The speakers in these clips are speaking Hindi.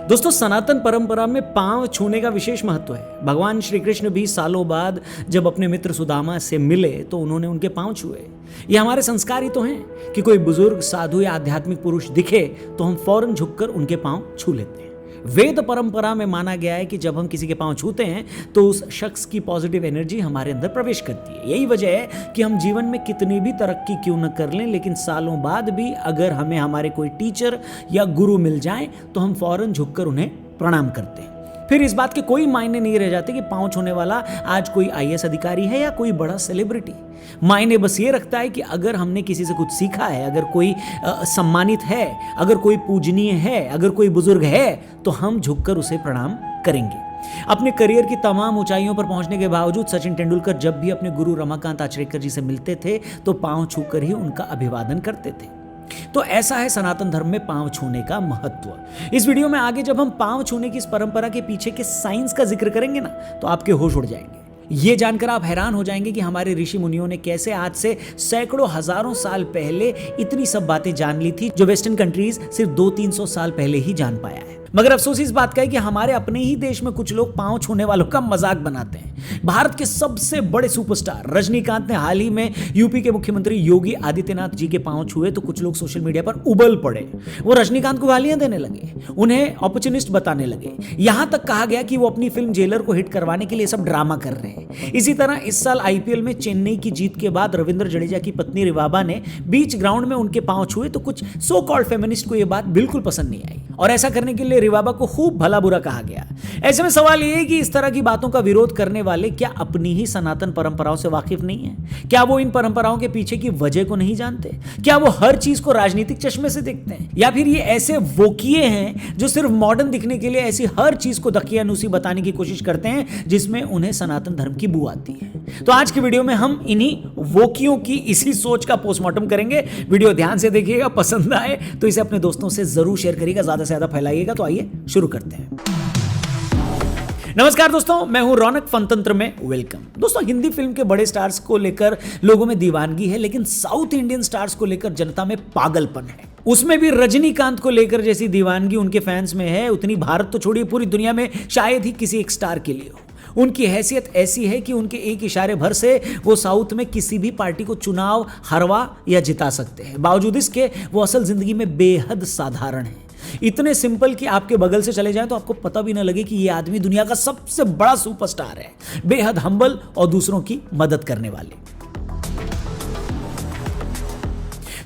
दोस्तों, सनातन परंपरा में पांव छूने का विशेष महत्व है। भगवान श्री कृष्ण भी सालों बाद जब अपने मित्र सुदामा से मिले तो उन्होंने उनके पांव छुए। ये हमारे संस्कार ही तो हैं कि कोई बुजुर्ग, साधु या आध्यात्मिक पुरुष दिखे तो हम फौरन झुककर उनके पांव छू लेते हैं। वेद परंपरा में माना गया है कि जब हम किसी के पांव छूते हैं तो उस शख्स की पॉजिटिव एनर्जी हमारे अंदर प्रवेश करती है। यही वजह है कि हम जीवन में कितनी भी तरक्की क्यों न कर लें, लेकिन सालों बाद भी अगर हमें हमारे कोई टीचर या गुरु मिल जाएं तो हम फौरन झुककर उन्हें प्रणाम करते हैं। फिर इस बात के कोई मायने नहीं रह जाते कि पांव छूने वाला आज कोई आईएएस अधिकारी है या कोई बड़ा सेलिब्रिटी। मायने बस ये रखता है कि अगर हमने किसी से कुछ सीखा है, अगर कोई सम्मानित है, अगर कोई पूजनीय है, अगर कोई बुजुर्ग है, तो हम झुककर उसे प्रणाम करेंगे। अपने करियर की तमाम ऊंचाइयों पर पहुंचने के बावजूद सचिन तेंदुलकर जब भी अपने गुरु रमाकांत आचरेकर जी से मिलते थे तो पांव छूकर ही उनका अभिवादन करते थे। तो ऐसा है सनातन धर्म में पांव छूने का महत्व। इस वीडियो में आगे जब हम पांव छूने की इस परंपरा के पीछे के साइंस का जिक्र करेंगे ना, तो आपके होश उड़ जाएंगे। ये जानकर आप हैरान हो जाएंगे कि हमारे ऋषि मुनियों ने कैसे आज से सैकड़ों हजारों साल पहले इतनी सब बातें जान ली थी जो वेस्टर्न कंट्रीज सिर्फ 200-300 साल पहले ही जान पाया है। मगर अफसोस इस बात का है कि हमारे अपने ही देश में कुछ लोग पांव छूने वालों का मजाक बनाते हैं। भारत के सबसे बड़े सुपरस्टार रजनीकांत ने हाल ही में यूपी के मुख्यमंत्री योगी आदित्यनाथ जी के पांव छुए तो कुछ लोग सोशल मीडिया पर उबल पड़े। वो रजनीकांत को गालियां देने लगे, उन्हें अपॉर्चुनिस्ट बताने लगे। यहां तक कहा गया कि वो अपनी फिल्म जेलर को हिट करवाने के लिए सब ड्रामा कर रहे हैं। इसी तरह इस साल आईपीएल में चेन्नई की जीत के बाद रविंद्र जडेजा की पत्नी रिवाबा ने बीच ग्राउंड में उनके पांव छुए तो कुछ सो कॉल्ड फेमिनिस्ट को यह बात बिल्कुल पसंद नहीं आई और ऐसा करने के लिए रिवाबा को खूब भला बुरा कहा गया। ऐसे में सवाल यह है कि इस तरह की बातों का विरोध करने वाले क्या अपनी ही सनातन परंपराओं से वाकिफ नहीं है? क्या वो इन परंपराओं के पीछे की वजह को नहीं जानते? क्या वो हर चीज को राजनीतिक चश्मे से देखते हैं? या फिर ये ऐसे वोकिये हैं जो सिर्फ मॉडर्न दिखने के लिए ऐसी हर चीज को दकियानूसी बताने की कोशिश करते हैं जिसमें उन्हें सनातन धर्म की बू आती है? तो आज की वीडियो में हम इन्हीं वोकियों की इसी सोच का पोस्टमार्टम करेंगे। वीडियो ध्यान से देखिएगा, पसंद आए तो इसे अपने दोस्तों से जरूर शेयर करिएगा, ज्यादा से ज्यादा फैलाइएगा। तो आइए शुरू करते हैं। नमस्कार दोस्तों, मैं हूं रौनक, फनतंत्र में वेलकम। दोस्तों, हिंदी फिल्म के बड़े स्टार्स को लेकर लोगों में दीवानगी है, लेकिन साउथ इंडियन स्टार्स को लेकर जनता में पागलपन है। उसमें भी रजनीकांत को लेकर जैसी दीवानगी उनके फैंस में है, उतनी भारत तो छोड़िए पूरी दुनिया में शायद ही किसी एक स्टार के लिए हो। उनकी हैसियत ऐसी है कि उनके एक इशारे भर से वो साउथ में किसी भी पार्टी को चुनाव हरवा या जिता सकते हैं। बावजूद इसके वो असल जिंदगी में बेहद साधारण है। इतने सिंपल कि आपके बगल से चले जाएं तो आपको पता भी ना लगे कि ये आदमी दुनिया का सबसे बड़ा सुपरस्टार है। बेहद हम्बल और दूसरों की मदद करने वाले।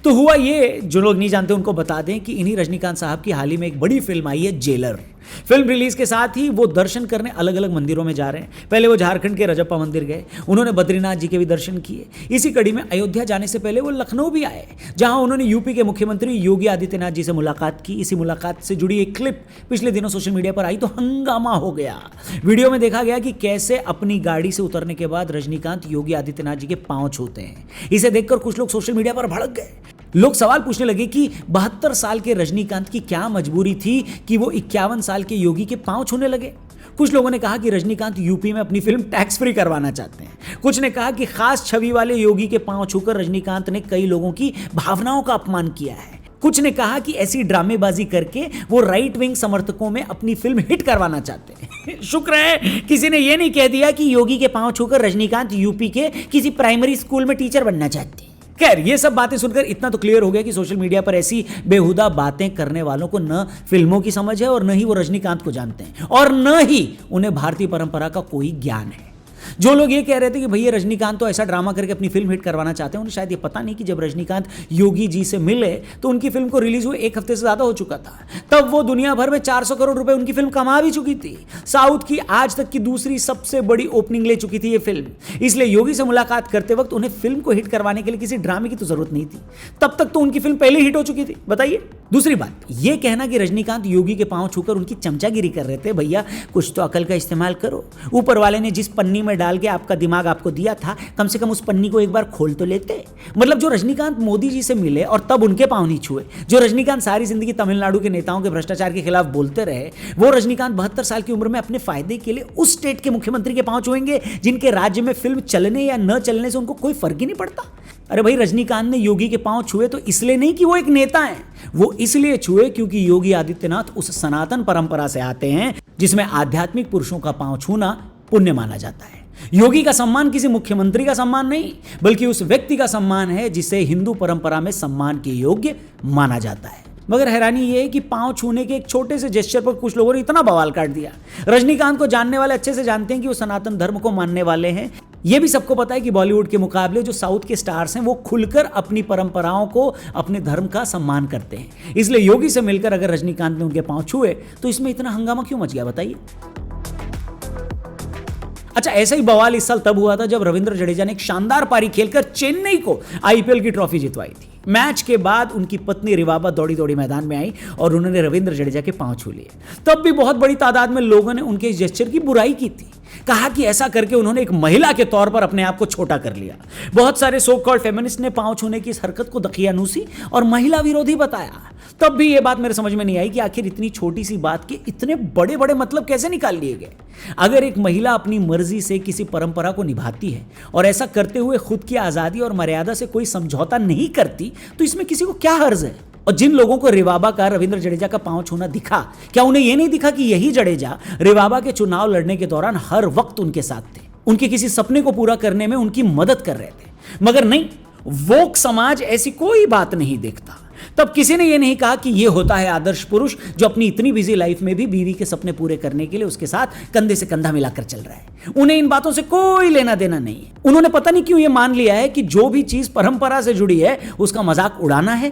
तो हुआ ये, जो लोग नहीं जानते उनको बता दें कि इन्हीं रजनीकांत साहब की हाल ही में एक बड़ी फिल्म आई है जेलर। फिल्म रिलीज के साथ ही वो दर्शन करने अलग अलग मंदिरों में जा रहे हैं। पहले वो झारखंड के रजप्पा मंदिर गए, उन्होंने बद्रीनाथ जी के भी दर्शन किए। इसी कड़ी में अयोध्या जाने से पहले वो लखनऊ भी आए, जहां उन्होंने यूपी के मुख्यमंत्री योगी आदित्यनाथ जी से मुलाकात की। इसी मुलाकात से जुड़ी एक क्लिप पिछले दिनों सोशल मीडिया पर आई तो हंगामा हो गया। वीडियो में देखा गया कि कैसे अपनी गाड़ी से उतरने के बाद रजनीकांत योगी आदित्यनाथ जी के पांव छूते हैं। इसे देखकर कुछ लोग सोशल मीडिया पर भड़क गए। लोग सवाल पूछने लगे कि 72 साल के रजनीकांत की क्या मजबूरी थी कि वो 51 साल के योगी के पांव छूने लगे। कुछ लोगों ने कहा कि रजनीकांत यूपी में अपनी फिल्म टैक्स फ्री करवाना चाहते हैं। कुछ ने कहा कि खास छवि वाले योगी के पांव छूकर रजनीकांत ने कई लोगों की भावनाओं का अपमान किया है। कुछ ने कहा कि ऐसी ड्रामेबाजी करके वो राइट विंग समर्थकों में अपनी फिल्म हिट करवाना चाहते हैं। शुक्र है किसी ने यह नहीं कह दिया कि योगी के पांव छूकर रजनीकांत यूपी के किसी प्राइमरी स्कूल में टीचर बनना चाहते हैं। खैर, ये सब बातें सुनकर इतना तो क्लियर हो गया कि सोशल मीडिया पर ऐसी बेहुदा बातें करने वालों को न फिल्मों की समझ है और न ही वो रजनीकांत को जानते हैं और न ही उन्हें भारतीय परंपरा का कोई ज्ञान है। जो लोग ये कह रहे थे कि भैया रजनीकांत तो ऐसा ड्रामा करके अपनी फिल्म हिट करवाना चाहते हैं, उन्हें शायद ये पता नहीं कि जब रजनीकांत योगी जी से मिले तो उनकी फिल्म को रिलीज हुए 1 हफ्ते से ज्यादा हो चुका था। तब वो दुनिया भर में 400 करोड़ रुपए उनकी फिल्म कमा भी चुकी थी। साउथ की आज तक की दूसरी सबसे बड़ी ओपनिंग ले चुकी थी ये फिल्म। इसलिए योगी से मुलाकात करते वक्त उन्हें फिल्म को हिट करवाने के लिए किसी ड्रामे की तो जरूरत नहीं थी। तब तक तो उनकी फिल्म पहले हिट हो चुकी थी। बताइए। दूसरी बात, ये कहना कि रजनीकांत योगी के पांव छूकर उनकी चमचागिरी कर रहे थे, भैया कुछ तो अकल का इस्तेमाल करो। ऊपर वाले ने जिस पन्नी में डाल के आपका दिमाग आपको दिया था, कम से कम उस पन्नी को एक बार खोल तो लेते। मतलब जो रजनीकांत मोदी जी से मिले और तब उनके पांव नहीं छुए, जो रजनीकांत सारी जिंदगी तमिलनाडु के नेताओं के भ्रष्टाचार के खिलाफ बोलते रहे, वो रजनीकांत 72 साल की उम्र में अपने फायदे के लिए उस स्टेट के मुख्यमंत्री के पांव छुएंगे जिनके राज्य में फिल्म चलने या न चलने से उनको कोई फर्क ही नहीं पड़ता। अरे भाई, रजनीकांत ने योगी के पांव छुए तो इसलिए नहीं कि वो एक नेता हैं, वो इसलिए छुए क्योंकि योगी आदित्यनाथ उस सनातन परंपरा से आते हैं जिसमें आध्यात्मिक पुरुषों का पांव छूना पुण्य माना जाता है। योगी का सम्मान किसी मुख्यमंत्री का सम्मान नहीं, बल्कि उस व्यक्ति का सम्मान है जिसे हिंदू परंपरा में सम्मान के योग्य माना जाता है। मगर हैरानी यह है कि पांव छूने के एक छोटे से जेस्चर पर कुछ लोगों ने इतना बवाल काट दिया। रजनीकांत को जानने वाले अच्छे से जानते हैं कि वो सनातन धर्म को मानने वाले हैं। यह भी सबको पता है कि बॉलीवुड के मुकाबले जो साउथ के स्टार्स हैं वो खुलकर अपनी परंपराओं को, अपने धर्म का सम्मान करते हैं। इसलिए योगी से मिलकर अगर रजनीकांत ने उनके पांव छुए तो इसमें इतना हंगामा क्यों मच गया, बताइए। अच्छा, ऐसा ही बवाल इस साल तब हुआ था जब रविंद्र जडेजा ने एक शानदार पारी खेलकर चेन्नई को आईपीएल की ट्रॉफी जितवाई थी। मैच के बाद उनकी पत्नी रिवाबा दौड़ी दौड़ी मैदान में आई और उन्होंने रविंद्र जडेजा के पांव छू लिए। तब भी बहुत बड़ी तादाद में लोगों ने उनके इस जेस्चर की बुराई की थी, कहा कि ऐसा करके उन्होंने एक महिला के तौर पर अपने आप को छोटा कर लिया। बहुत सारे सो कॉल्ड फेमिनिस्ट ने पांव छूने की इस हरकत को दकियानूसी और महिला विरोधी बताया। तब भी यह बात मेरे समझ में नहीं आई कि आखिर इतनी छोटी सी बात के इतने बड़े बड़े मतलब कैसे निकाल लिए गए। अगर एक महिला अपनी मर्जी से किसी परंपरा को निभाती है और ऐसा करते हुए खुद की आजादी और मर्यादा से कोई समझौता नहीं करती तो इसमें किसी को क्या हर्ज है। और जिन लोगों को रिवाबा का रविंद्र जडेजा का पांव छूना दिखा, क्या उन्हें यह नहीं दिखा कि यही जडेजा रिवाबा के चुनाव लड़ने के दौरान हर वक्त उनके साथ थे, उनके किसी सपने को पूरा करने में उनकी मदद कर रहे थे। मगर नहीं, वोक समाज ऐसी कोई बात नहीं देखता। तब किसी ने यह नहीं कहा कि यह होता है आदर्श पुरुष जो अपनी इतनी बिजी लाइफ में भी बीवी के सपने पूरे करने के लिए उसके साथ कंधे से कंधा मिलाकर चल रहा है। उन्हें इन बातों से कोई लेना देना नहीं है। उन्होंने पता नहीं क्यों यह मान लिया है कि जो भी चीज परंपरा से जुड़ी है उसका मजाक उड़ाना है।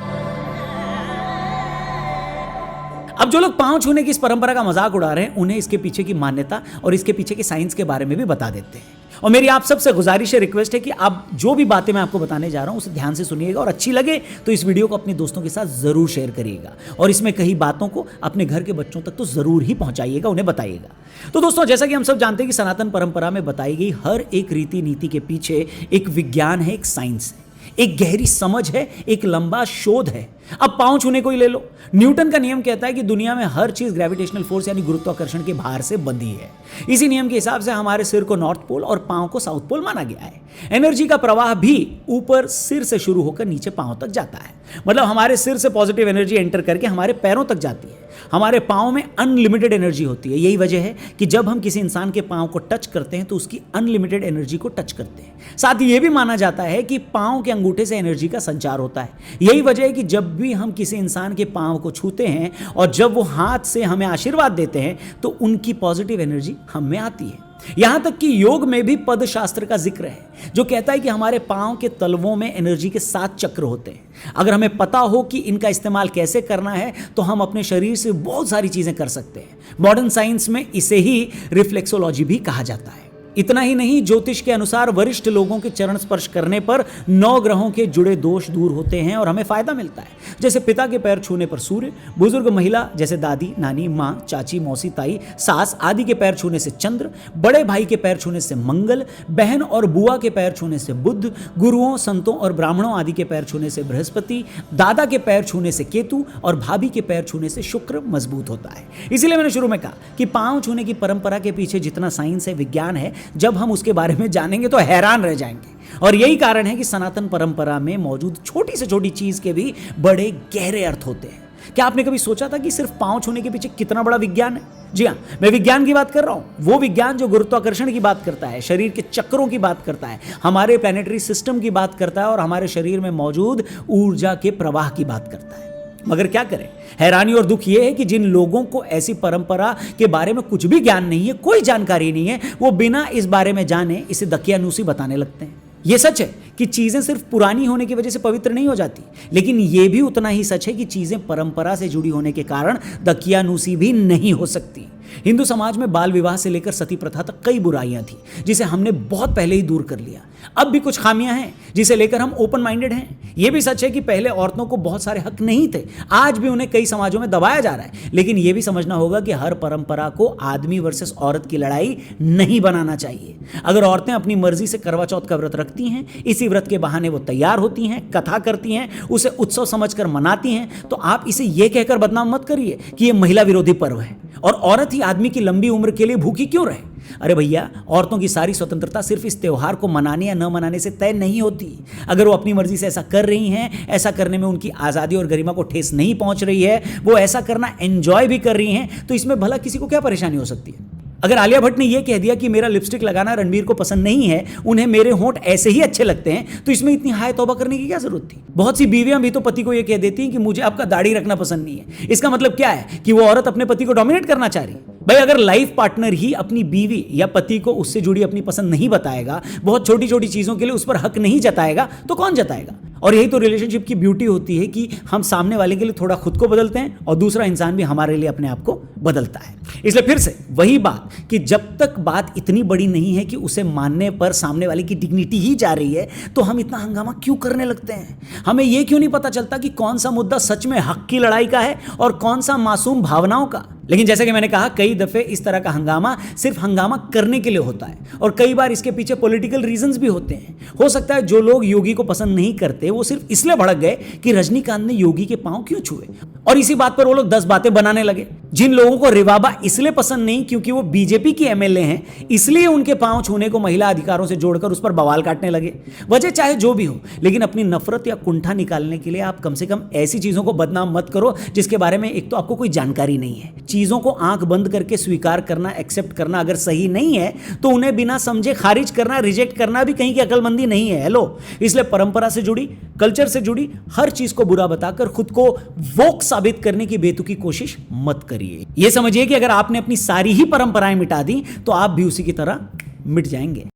अब जो लोग पांव छूने की इस परंपरा का मजाक उड़ा रहे हैं उन्हें इसके पीछे की मान्यता और इसके पीछे की साइंस के बारे में भी बता देते हैं। और मेरी आप सबसे गुजारिश है, रिक्वेस्ट है कि आप जो भी बातें मैं आपको बताने जा रहा हूं उसे ध्यान से सुनिएगा और अच्छी लगे तो इस वीडियो को अपने दोस्तों के साथ जरूर शेयर करिएगा और इसमें कई बातों को अपने घर के बच्चों तक तो जरूर ही पहुंचाइएगा, उन्हें बताइएगा। तो दोस्तों, जैसा कि हम सब जानते हैं कि सनातन परंपरा में बताई गई हर एक रीति नीति के पीछे एक विज्ञान है, एक साइंस है, एक गहरी समझ है, एक लंबा शोध है। अब पांव छूने को ही ले लो। न्यूटन का नियम कहता है कि दुनिया में हर चीज ग्रेविटेशनल फोर्स यानी गुरुत्वाकर्षण के भार से बंधी है। इसी नियम के हिसाब से हमारे सिर को नॉर्थ पोल और पांव को साउथ पोल माना गया है। एनर्जी का प्रवाह भी ऊपर सिर से शुरू होकर नीचे पांव तक जाता है। मतलब हमारे सिर से पॉजिटिव एनर्जी एंटर करके हमारे पैरों तक जाती है। हमारे पांव में अनलिमिटेड एनर्जी होती है। यही वजह है कि जब हम किसी इंसान के पांव को टच करते हैं तो उसकी अनलिमिटेड एनर्जी को टच करते हैं। साथ ही यह भी माना जाता है कि पांव के अंगूठे से एनर्जी का संचार होता है। यही वजह है कि जब भी हम किसी इंसान के पांव को छूते हैं और जब वो हाथ से हमें आशीर्वाद देते हैं तो उनकी पॉजिटिव एनर्जी हम में आती है। यहां तक कि योग में भी पद शास्त्र का जिक्र है जो कहता है कि हमारे पांव के तलवों में एनर्जी के 7 चक्र होते हैं। अगर हमें पता हो कि इनका इस्तेमाल कैसे करना है तो हम अपने शरीर से बहुत सारी चीजें कर सकते हैं। मॉडर्न साइंस में इसे ही रिफ्लेक्सोलॉजी भी कहा जाता है। इतना ही नहीं, ज्योतिष के अनुसार वरिष्ठ लोगों के चरण स्पर्श करने पर 9 ग्रहों के जुड़े दोष दूर होते हैं और हमें फायदा मिलता है। जैसे पिता के पैर छूने पर सूर्य, बुजुर्ग महिला जैसे दादी, नानी, माँ, चाची, मौसी, ताई, सास आदि के पैर छूने से चंद्र, बड़े भाई के पैर छूने से मंगल, बहन और बुआ के पैर छूने से बुध, गुरुओं, संतों और ब्राह्मणों आदि के पैर छूने से बृहस्पति, दादा के पैर छूने से केतु और भाभी के पैर छूने से शुक्र मजबूत होता है। इसीलिए मैंने शुरू में कहा कि पांव छूने की परंपरा के पीछे जितना साइंस है, विज्ञान है, जब हम उसके बारे में जानेंगे तो हैरान रह जाएंगे। और यही कारण है कि सनातन परंपरा में मौजूद छोटी से छोटी चीज के भी बड़े गहरे अर्थ होते हैं। क्या आपने कभी सोचा था कि सिर्फ पांव छूने के पीछे कितना बड़ा विज्ञान है? जी हाँ, मैं विज्ञान की बात कर रहा हूं। वो विज्ञान जो गुरुत्वाकर्षण की बात करता है, शरीर के चक्रों की बात करता है, हमारे प्लैनेटरी सिस्टम की बात करता है और हमारे शरीर में मौजूद ऊर्जा के प्रवाह की बात करता है। मगर क्या करें, हैरानी और दुख यह है कि जिन लोगों को ऐसी परंपरा के बारे में कुछ भी ज्ञान नहीं है, कोई जानकारी नहीं है, वो बिना इस बारे में जाने इसे दकियानूसी बताने लगते हैं। यह सच है कि चीजें सिर्फ पुरानी होने की वजह से पवित्र नहीं हो जाती, लेकिन यह भी उतना ही सच है कि चीजें परंपरा से जुड़ी होने के कारण दकियानूसी भी नहीं हो सकती। हिंदू समाज में बाल विवाह से लेकर सती प्रथा तक कई बुराइयां थी जिसे हमने बहुत पहले ही दूर कर लिया। अब भी कुछ खामियां हैं जिसे लेकर हम ओपन माइंडेड हैं। यह भी सच है कि पहले औरतों को बहुत सारे हक नहीं थे, आज भी उन्हें कई समाजों में दबाया जा रहा है। लेकिन यह भी समझना होगा कि हर परंपरा को आदमी वर्सेस औरत की लड़ाई नहीं बनाना चाहिए। अगर औरतें अपनी मर्जी से करवा चौथ का व्रत रखती हैं, इसी व्रत के बहाने वो तैयार होती हैं, कथा करती हैं, उसे उत्सव समझकर मनाती हैं, तो आप इसे यह कहकर बदनाम मत करिए कि यह महिला विरोधी पर्व है और औरत ही आदमी की लंबी उम्र के लिए भूखी क्यों रहे। अरे भैया, औरतों की सारी स्वतंत्रता सिर्फ इस त्योहार को मनाने या न मनाने से तय नहीं होती। अगर वो अपनी मर्जी से ऐसा कर रही हैं, ऐसा करने में उनकी आज़ादी और गरिमा को ठेस नहीं पहुंच रही है, वो ऐसा करना एंजॉय भी कर रही हैं, तो इसमें भला किसी को क्या परेशानी हो सकती है? अगर आलिया भट्ट ने यह कह दिया कि मेरा लिपस्टिक लगाना रणबीर को पसंद नहीं है, उन्हें मेरे होंठ ऐसे ही अच्छे लगते हैं, तो इसमें इतनी हाय तौबा करने की क्या जरूरत थी? बहुत सी बीवियां भी तो पति को यह कह देती हैं कि मुझे आपका दाढ़ी रखना पसंद नहीं है। इसका मतलब क्या है कि वो औरत अपने पति को डोमिनेट करना चाह रही है। भाई, अगर लाइफ पार्टनर ही अपनी बीवी या पति को उससे जुड़ी अपनी पसंद नहीं बताएगा, बहुत छोटी छोटी चीजों के लिए उस पर हक नहीं जताएगा, तो कौन जताएगा? और यही तो रिलेशनशिप की ब्यूटी होती है कि हम सामने वाले के लिए थोड़ा खुद को बदलते हैं और दूसरा इंसान भी हमारे लिए अपने आप को बदलता है। इसलिए फिर से वही बात कि जब तक बात इतनी बड़ी नहीं है कि उसे मानने पर सामने वाले की डिग्निटी ही जा रही है, तो हम इतना हंगामा क्यों करने लगते हैं? हमें यह क्यों नहीं पता चलता कि कौन सा मुद्दा सच में हक की लड़ाई का है और कौन सा मासूम भावनाओं का? लेकिन जैसे कि मैंने कहा, कई दफे इस तरह का हंगामा सिर्फ हंगामा करने के लिए होता है और कई बार इसके पीछे पॉलिटिकल रीजंस भी होते हैं। हो सकता है जो लोग योगी को पसंद नहीं करते वो सिर्फ इसलिए भड़क गए कि रजनीकांत ने योगी के पांव क्यों छुए, और इसी बात पर वो लोग 10 बातें बनाने लगे। जिन लोगों को रिवाबा इसलिए पसंद नहीं क्योंकि वो बीजेपी की एमएलए हैं, इसलिए उनके पांव छूने को महिला अधिकारों से जोड़कर उस पर बवाल काटने लगे। वजह चाहे जो भी हो, लेकिन अपनी नफरत या कुंठा निकालने के लिए आप कम से कम ऐसी चीजों को बदनाम मत करो जिसके बारे में एक तो आपको कोई जानकारी नहीं है। चीजों को आंख बंद करके स्वीकार करना, एक्सेप्ट करना अगर सही नहीं है, तो उन्हें बिना समझे खारिज करना, रिजेक्ट करना भी कहीं की अकलमंदी नहीं है। हेलो, इसलिए परंपरा से जुड़ी, कल्चर से जुड़ी हर चीज को बुरा बताकर खुद को वोक साबित करने की बेतुकी कोशिश मत करिए। यह समझिए कि अगर आपने अपनी सारी ही परंपराएं मिटा दी तो आप भी उसी की तरह मिट जाएंगे।